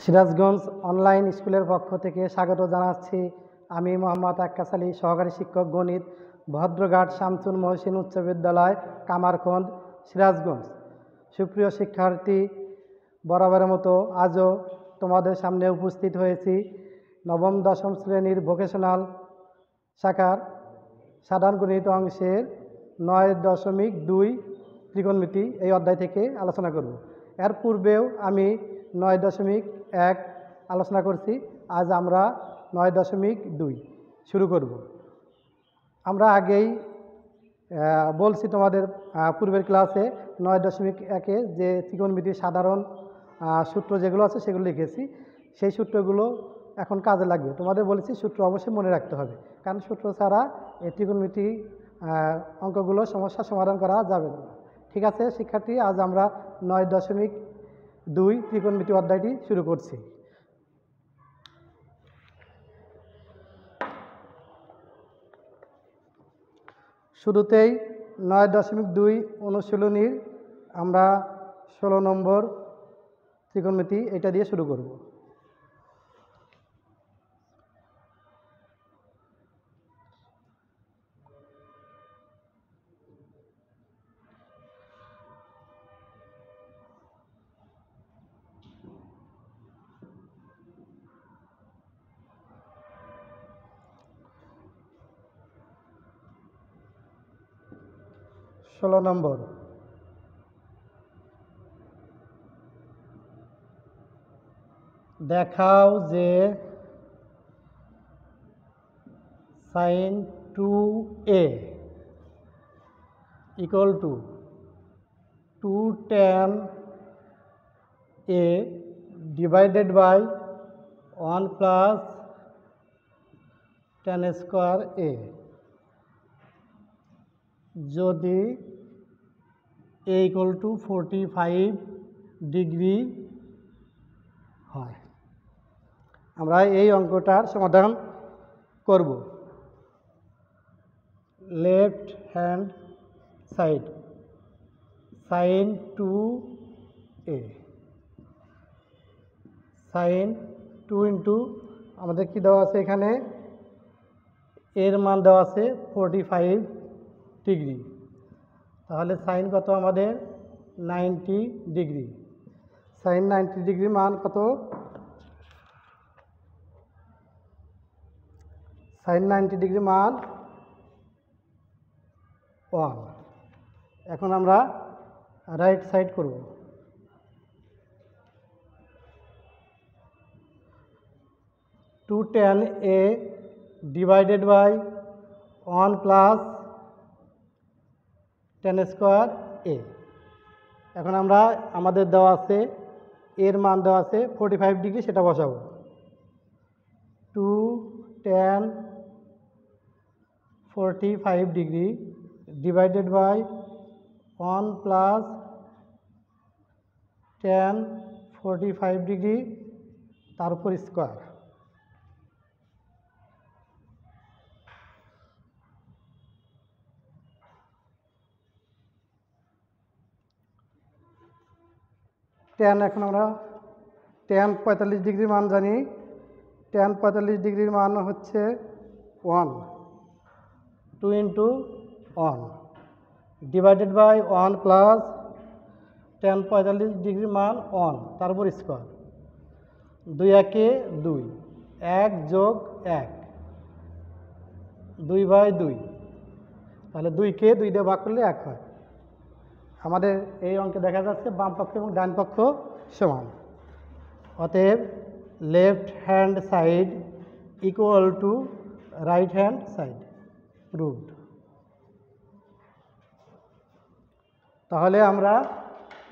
Sirajganj online স্কুলের পক্ষ থেকে স্বাগত জানাচ্ছি। আমি মোহাম্মদ আক্কাস আলী, সহকারী শিক্ষক গণিত, ভদ্রঘাট শামসুল মহসিন উচ্চ বিদ্যালয়, কামারখন্দ, সিরাজগঞ্জ। সুপ্রিয় শিক্ষার্থী, বরাবরের মতো আজও তোমাদের সামনে উপস্থিত হয়েছি নবম দশম শ্রেণীর ভোকেশনাল শাখার সাধারণ গণিত অংশের 9.2 ত্রিকোণমিতি এই অধ্যায় থেকে আলোচনা করব। এর পূর্বেও আমি 9.1 আলোচনা করছি। আজ আমরা 9.2 শুরু করব। আমরা আগেই বলছি তোমাদের পূর্বের ক্লাসে 9.1-এ যে ত্রিকোণমিতির সাধারণ সূত্র যেগুলো আছে সেগুলো লিখেছি। সেই সূত্রগুলো এখন কাজে লাগবে। তোমাদের বলেছি সূত্র অবশ্যই মনে রাখতে হবে, কারণ সূত্র ছাড়া এই ত্রিকোণমিতি অঙ্কগুলো সমস্যা সমাধান করা যাবে না। ঠিক আছে শিক্ষার্থী, আজ আমরা 9.2 ত্রিকোণমিতি অধ্যায়টি শুরু করছি। শুরুতেই 9.2 অনুশীলনীর আমরা 16 নম্বর ত্রিকোণমিতি এটা দিয়ে শুরু করব। ষোলো নম্বর, দেখাও যে sin 2a equal to 2 tan a divided by 1 plus tan square a যদি a equal to 45 ডিগ্রি হয়। আমরা এই অঙ্কটার সমাধান করব। Left hand side sin 2a sin 2 into আমাদের কি দেওয়া আছে, এখানে এর মান দেওয়া আছে 45 ডিগ্রি। তাহলে সাইন কত আমাদের 90 ডিগ্রি। সাইন 90 ডিগ্রি মান কত? সাইন 90 ডিগ্রি মান 1। এখন আমরা রাইট সাইড করব। Two tan a divided by 1 plus tan square a। এখন আমরা আমাদের দেওয়া আছে এর মান দেওয়া আছে 45 ডিগ্রি, সেটা বসাবো। 2 tan 45 degree divided by 1 plus tan 45 degree তার উপর স্কোয়ার। tan এখন আমরা tan 45 ডিগ্রির মান জানি। tan 45 ডিগ্রির মান হচ্ছে 1, 2 into 1 divided by 1 plus tan 45 ডিগ্রির মান 1 তার উপর স্কোয়ার। 2 একে 2, 1 যোগ 1 2/2। তাহলে 2কে 2 দিয়ে ভাগ করলে 1 হয়। আমাদের এই অঙ্কে দেখা যাচ্ছে বাম পক্ষ এবং ডান পক্ষ সমান। অতএব left hand side equal to right hand side proved. তাহলে আমরা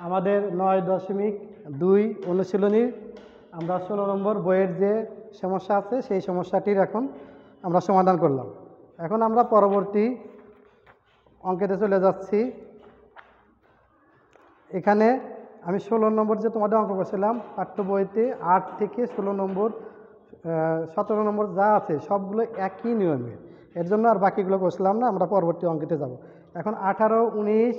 আমাদের 9.2 অনুশীলনীর আমরা 16 নম্বর বইয়ের যে সমস্যা আছে সেই সমস্যাটির এখন আমরা সমাধান করলাম। এখন আমরা পরবর্তী অঙ্কেতে চলে যাচ্ছি। এখানে আমি 16 নম্বর যে তোমাদের অঙ্ক করছিলাম পাঠ্য বইতে 8 থেকে 16 নম্বর 17 নম্বর যা আছে সবগুলো একই নিয়মের, এর জন্য আর বাকিগুলো করছিলাম না। আমরা পরবর্তী অঙ্কেতে যাব। এখন 18, 19,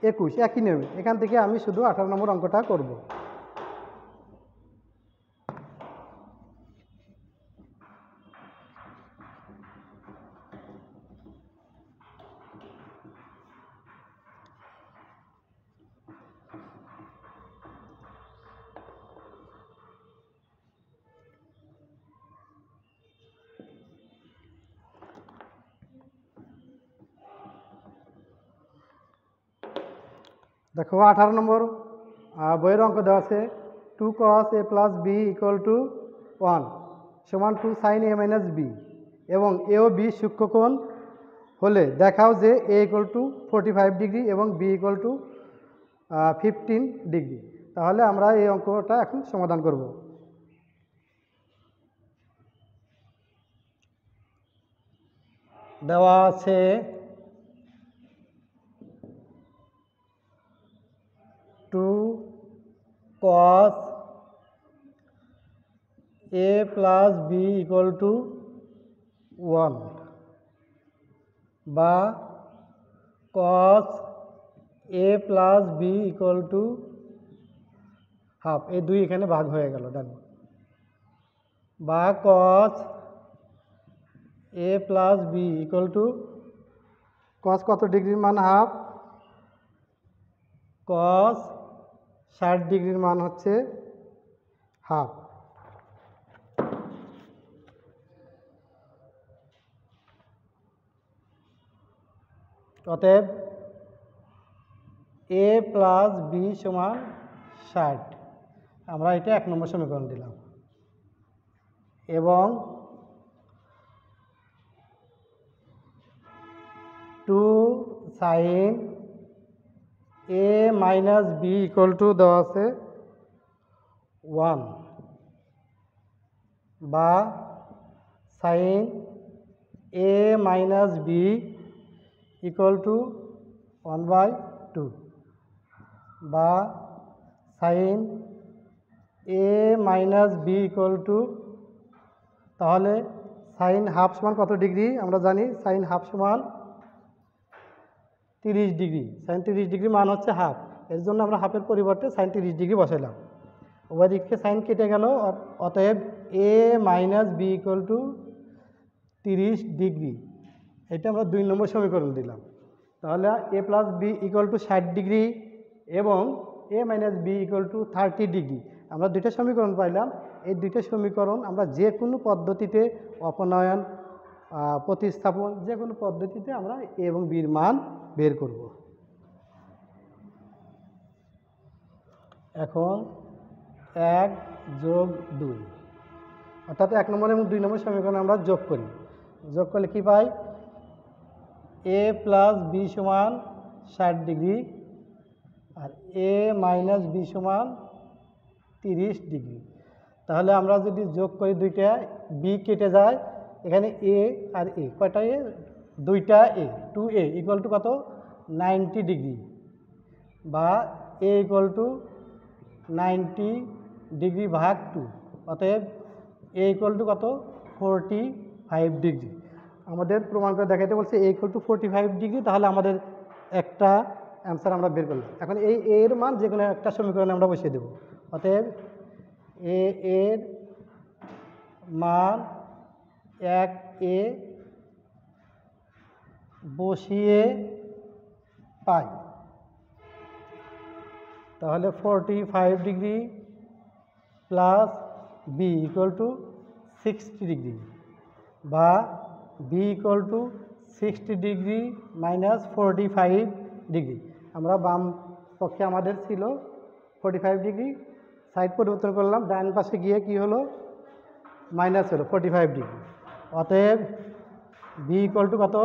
21 একই নিয়মে। এখান থেকে আমি শুধু 18 নম্বর অঙ্কটা করব। দেখো 18 নম্বর বইয়ের অঙ্ক দেওয়া আছে 2 cos a plus b equal to 1 সমান 2 sin a minus b এবং a ও b সূক্ষ্মকোণ হলে দেখাও যে a equal to 45 ডিগ্রি এবং b equal to 15 ডিগ্রি। তাহলে আমরা এই অঙ্কটা এখন সমাধান করব। দেওয়া আছে 2 cos a plus b equal to 1 বা cos a plus b equal to half, এই দুই এখানে ভাগ হয়ে গেল ডান, বা cos a plus b equal to cos কত ডিগ্রির মান হাফ, cos 60 ডিগ্রির মান হচ্ছে হাফ। অতএব a প্লাস b সমান 60, আমরা এটা 1 নম্বর সমীকরণ দিলাম। এবং 2 sin a minus b equal to দেওয়া আছে 1 বা sin a minus b equal to 1/2 বা sin a minus b equal to, তাহলে সাইন হাফ সমান কত ডিগ্রি আমরা জানি, সাইন হাফ সমান 30 ডিগ্রি, সাইন 30 ডিগ্রি মান হচ্ছে হাফ, এর জন্য আমরা হাফের পরিবর্তে সাইন 30 ডিগ্রি বসাইলাম। উভয় দিকে সাইন কেটে গেল, অতএব a minus B equal to 30 degree, এটা আমরা 2 নম্বর সমীকরণ দিলাম। তাহলে a plus B equal to 60 degree এবং a minus B equal to 30 degree, আমরা দুইটা সমীকরণ পাইলাম। এই দুইটা সমীকরণ আমরা যে কোনো পদ্ধতিতে অপনয়ন, প্রতিস্থাপন, যে কোনো পদ্ধতিতে আমরা a এবং b এর মান বের করব। এখন 1 যোগ 2, অর্থাৎ 1 নম্বর এবং 2 নম্বর সমীকরণ আমরা যোগ করি। যোগ করলে কি পাই, a প্লাস বি সমান 60 ডিগ্রি আর a মাইনাস বি সমান 30 ডিগ্রি। তাহলে আমরা যদি যোগ করি দুইটা, b কেটে যায়, এখানে a আর a, কয়টা a, দুইটা a, 2a ইকুয়াল টু কত 90 ডিগ্রি বা a ইকুয়াল টু 90 ডিগ্রি ভাগ 2, অতএব a ইকুয়াল টু কত 45 ডিগ্রি। আমাদের প্রমাণ করে দেখাতে বলছে a ইকুয়াল টু 45 ডিগ্রি, তাহলে আমাদের একটা অ্যান্সার আমরা বের করলাম। এখন এই a এর মান যে কোনো একটা সমীকরণে আমরা বসিয়ে দেব। অতএব a এর মান 1a বসিয়ে পাই, তাহলে 45 degree plus B equal to 60 degree বা B equal to 60 degree minus 45 degree. আমরা বাম পক্ষে আমাদের ছিল 45 ডিগ্রি, সাইড পরিবর্তন করলাম, ডান পাশে গিয়ে কি হলো মাইনাস হলো 45 ডিগ্রি। অতএব বি ইকুয়াল টু কত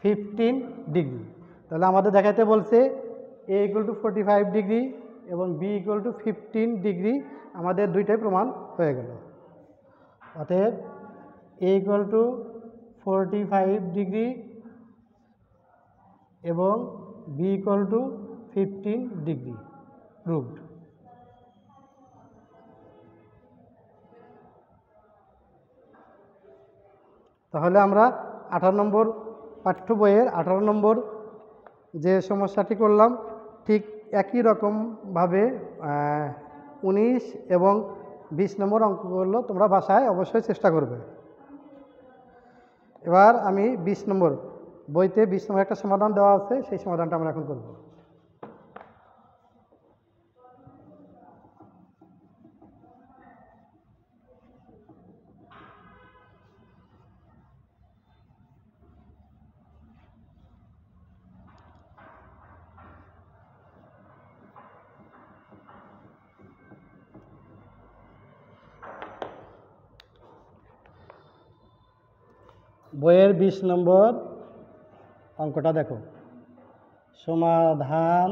15 ডিগ্রি। তাহলে আমাদের দেখাতে বলছে a ইকুয়াল টু 45 ডিগ্রি এবং b ইকুয়াল টু 15 ডিগ্রি, আমাদের দুইটাই প্রমাণ হয়ে গেল। অতএব a ইকুয়াল টু 45 ডিগ্রি এবং b equal to 15 degree proved. তাহলে আমরা 18 নম্বর পাঠ্য বইয়ের 18 নম্বর যে সমস্যাটি করলাম, ঠিক একই রকমভাবে 19 এবং 20 নম্বর অঙ্কগুলো তোমরা বাসায় অবশ্যই চেষ্টা করবে। এবার আমি 20 নম্বর বইতে 20 নম্বর একটা সমাধান দেওয়া আছে, সেই সমাধানটা আমরা এখন করব। বইয়ের 20 নম্বর অঙ্কটা দেখো, সমাধান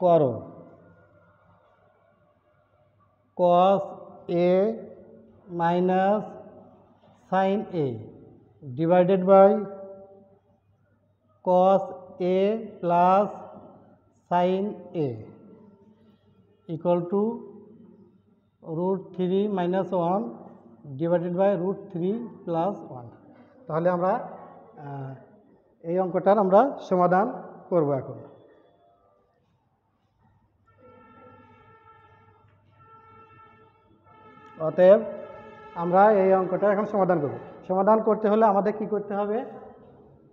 করো। cos a minus sin a divided by cos a plus sin a equal to √3 minus 1 divided by √3 plus 1। তাহলে আমরা এই অঙ্কটার আমরা সমাধান করব এখন। অতএব আমরা এই অঙ্কটা এখন সমাধান করব। সমাধান করতে হলে আমাদের কি করতে হবে?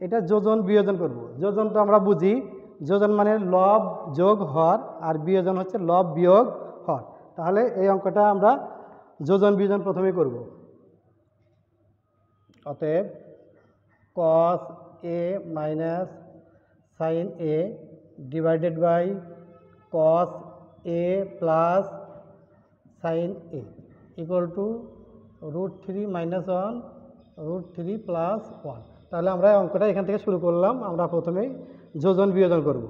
এটা যোজন বিয়োজন করব। যোজন তো আমরা বুঝি, যোজন মানে লব যোগ হর, আর বিয়োজন হচ্ছে লব বিয়োগ হর। তাহলে এই অঙ্কটা আমরা যোজন বিয়োজন প্রথমে করব। অতএব cos a minus sin a divided by cos a plus sin a equal to √3 minus 1 √3 plus 1। তাহলে আমরা অঙ্কটা এখান থেকে শুরু করলাম। আমরা প্রথমেই যোজন বিয়োজন করব।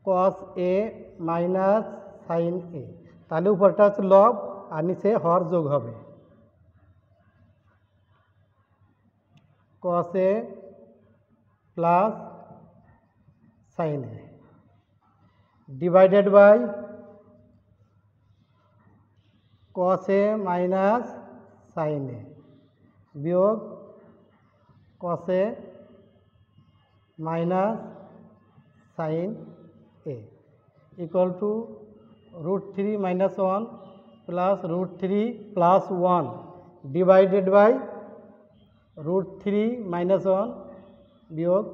cos a minus sin a, তাহলে উপরটা হচ্ছে লব আর নিচে হর যোগ হবে। cos a plus sin a divided by cos a minus sin a বিয়োগ cos a minus sin a equal to √3 minus 1 plus √3 plus 1 divided by √3 minus 1 বিয়োগ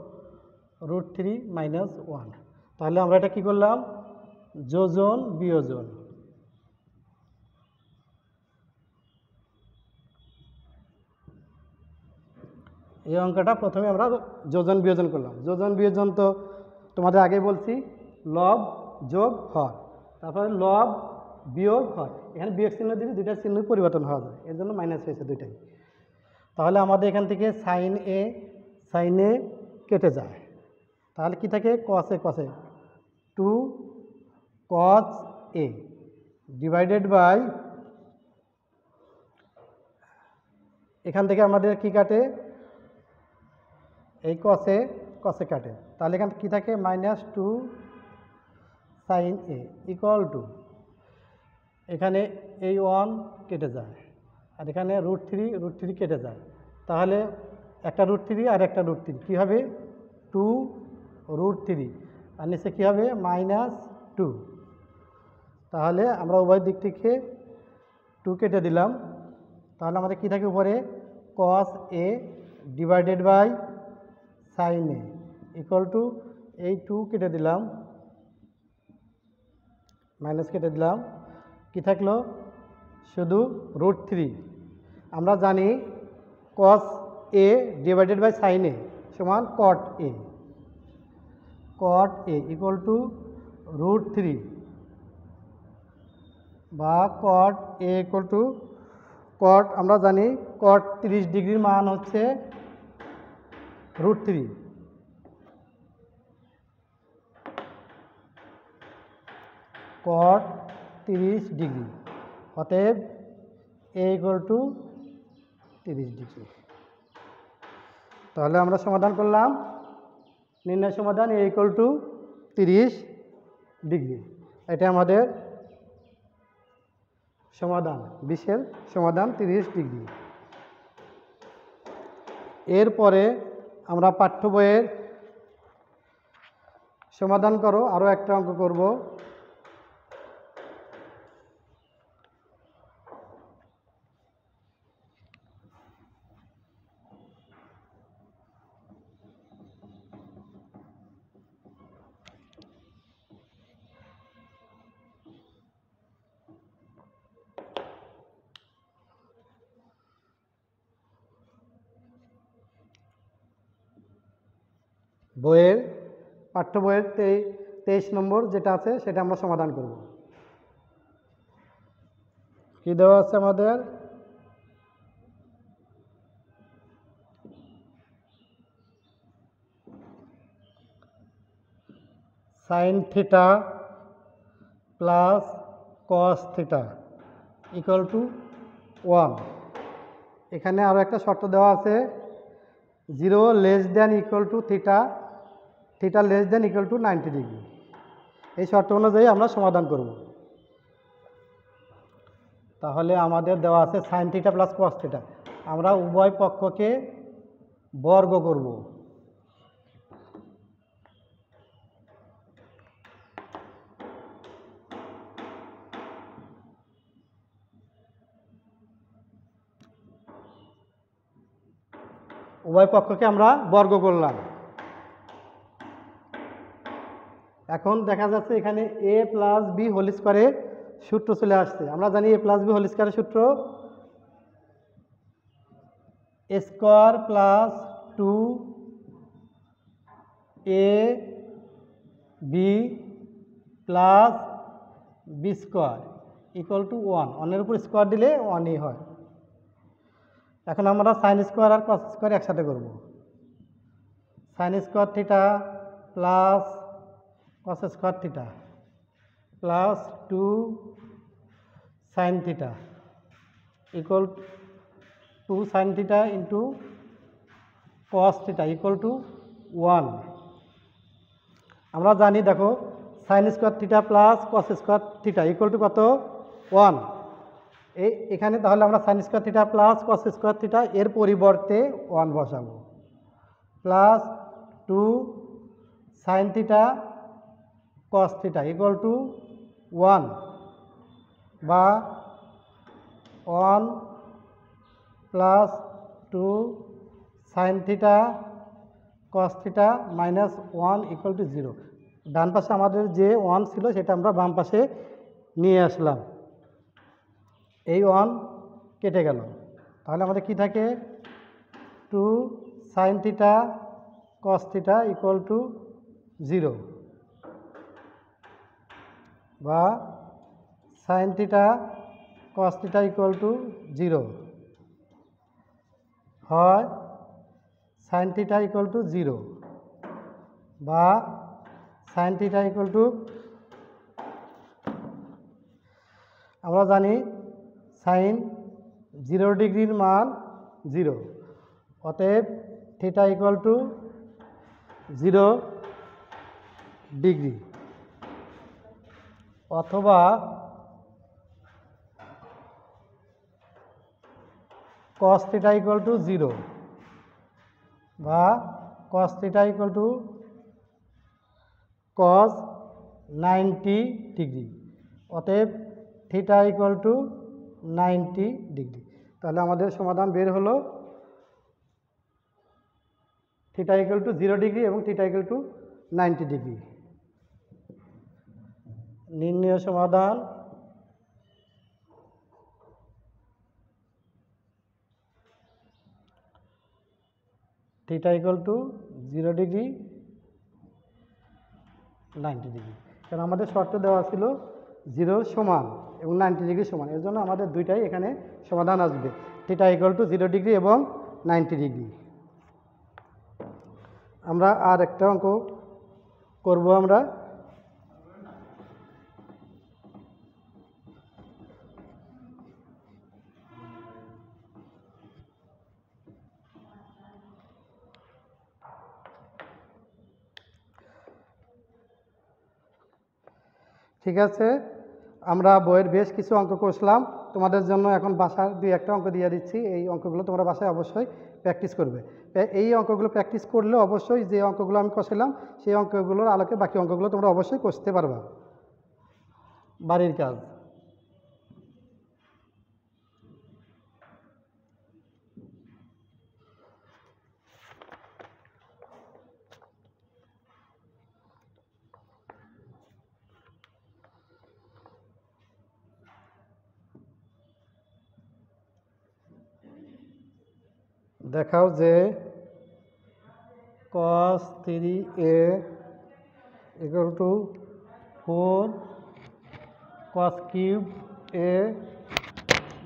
√3 minus 1। তাহলে আমরা এটা কি করলাম? যোজন বিয়োজন। এই অঙ্কটা প্রথমে আমরা যোজন বিয়োজন করলাম। যোজন বিয়োজন তো তোমাদের আগে বলছি, লব যোগ হর, তারপরে লব বিয়োগ হর। এখানে বিয়োগ চিহ্ন দিলে দুইটা চিহ্ন পরিবর্তন হওয়া যায়, এর জন্য মাইনাস হয়েছে দুইটাই। তাহলে আমাদের এখান থেকে সাইন এ কেটে যায়। তাহলে কি থাকে? cos a 2 cos a divided by, এখান থেকে আমাদের কি কাটে? এই cos a কাটে। তাহলে এখানে কি থাকে? -2 sin a ইকুয়াল টু, এখানে এই 1 কেটে যায়, আর এখানে √3 কেটে যায়। তাহলে একটা √3 আর একটা √3 কী হবে? 2 √3, আর নিচে কী হবে? -2। তাহলে আমরা উভয় দিক থেকে 2 কেটে দিলাম। তাহলে আমাদের কী থাকে উপরে? cos a divided by sin a equal to, এই 2 কেটে দিলাম, মাইনাস কেটে দিলাম, কি থাকলো? শুধু √3। আমরা জানি cos a divided by sin a সমান cot a ইকুয়াল টু √3 বা cot a equal to cot, আমরা জানি cot 30 ডিগ্রির মান হচ্ছে √3। cot 30 ডিগ্রি, অতএব a ইকুয়াল টু 30 ডিগ্রি। তাহলে আমরা সমাধান করলাম, নির্ণয় সমাধান a ইকুয়াল টু 30 ডিগ্রি। এটা আমাদের সমাধান, 20-এর সমাধান 30 ডিগ্রি। এরপরে আমরা পাঠ্য বইয়ের সমাধান করো আরও একটা অঙ্ক করব। বইয়ের পাঠ্য বইয়ের 23 নম্বর যেটা আছে সেটা আমরা সমাধান করব। কি দেওয়া আছে আমাদের? Sine theta plus cos theta equal to 1। এখানে আরও একটা শর্ত দেওয়া আছে, 0 less than equal to theta, theta less than equal to 90 degree. এই শর্ত অনুযায়ী আমরা সমাধান করব। তাহলে আমাদের দেওয়া আছে sine theta plus cos theta, আমরা উভয় পক্ষকে বর্গ করব। উভয় পক্ষকে আমরা বর্গ করলাম। এখন দেখা যাচ্ছে এখানে a প্লাস বি হোল স্কোয়ারের সূত্র চলে আসছে। আমরা জানি a প্লাস বি হোল স্কোয়ারের সূত্র a square plus 2ab plus B square equal to 1। 1-এর উপর স্কোয়ার দিলে 1ই হয়। এখন আমরা সাইন স্কোয়ার আর কস স্কোয়ার একসাথে করব। Sine square theta plus cos square theta plus 2 sine theta equal 2 sine theta into cos theta equal to 1। আমরা জানি, দেখো sine square theta plus cos square theta equal to কত? 1। এখানে তাহলে আমরা sine square theta plus cos square theta এর পরিবর্তে 1 বসাবো, plus 2 sine theta cos theta equal to 1, বা 1 plus 2 sine theta cos theta minus 1 equal to 0। ডান পাশে আমাদের যে 1 ছিল সেটা আমরা বাম পাশে নিয়ে আসলাম। এই 1 কেটে গেল, তাহলে আমাদের কি থাকে? 2 sine theta cos theta equal two 0, বা sine theta cos theta equal two 0 হয় সাইন থিটা ইকুয়াল টু 0, বা সাইন থিটা ইকুয়াল টু, আমরা জানি সাইন 0 ডিগ্রির মান 0, অতএব থিটা ইকুয়াল টু 0 ডিগ্রি, অথবা cos থিটা ইকুয়াল টু 0, বা cos theta equal two cos 90 degree, অতএব থিটা ইকুয়াল টু 90 ডিগ্রি। তাহলে আমাদের সমাধান বের হলো থিটা ইকুয়াল টু 0 ডিগ্রি এবং থিটা ইকুয়াল টু 90 ডিগ্রি। নির্ণয় সমাধান theta equal two 0 degree 90 degree. কারণ আমাদের শর্ত দেওয়া ছিল 0 সমান এবং 90 ডিগ্রি সমান, এর জন্য আমাদের দুইটাই এখানে সমাধান আসবে, থিটা ইকুয়াল টু 0 ডিগ্রি এবং 90 ডিগ্রি। আমরা আর একটা অঙ্ক করব। আমরা ঠিক আছে, আমরা বইয়ের বেশ কিছু অঙ্ক কষলাম, তোমাদের জন্য এখন বাসার 2-1টা অঙ্ক দিয়ে দিচ্ছি। এই অঙ্কগুলো তোমরা বাসায় অবশ্যই প্র্যাকটিস করবে। এই অঙ্কগুলো প্র্যাকটিস করলে অবশ্যই যে অঙ্কগুলো আমি কষলাম সেই অঙ্কগুলোর আলোকে বাকি অঙ্কগুলো তোমরা অবশ্যই কষতে পারবা। বাড়ির কাজ দেখাও যে cos 3a equal to 4 cos cube a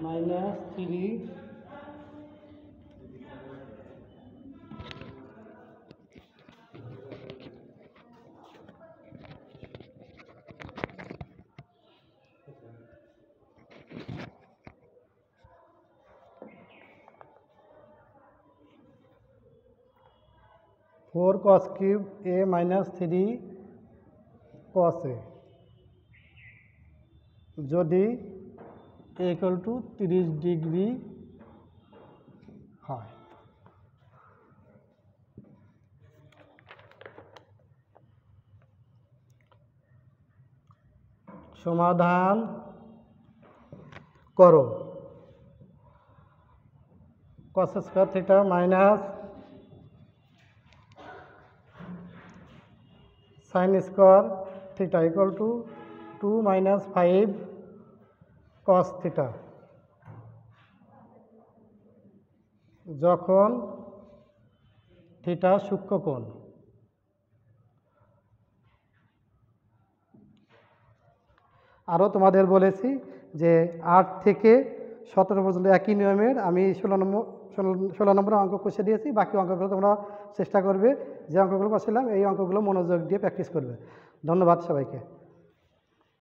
minus 3 sin 4 cos cube a minus 3 cos a যদি a ইকুয়াল টু 30 ডিগ্রি হয়। সমাধান করো। cos square theta minus sin square theta equal two 2 minus 5 cos theta যখন theta সূক্ষ্মকোণ। আরও তোমাদের বলেছি যে 8 থেকে 17 পর্যন্ত একই নিয়মের আমি 16 নম্বর অঙ্ক কষে দিয়েছি। বাকি অঙ্কগুলো তোমরা চেষ্টা করবে যে অঙ্কগুলো কষেছিলাম এই অঙ্কগুলো মনোযোগ দিয়ে প্র্যাকটিস করবে। ধন্যবাদ সবাইকে।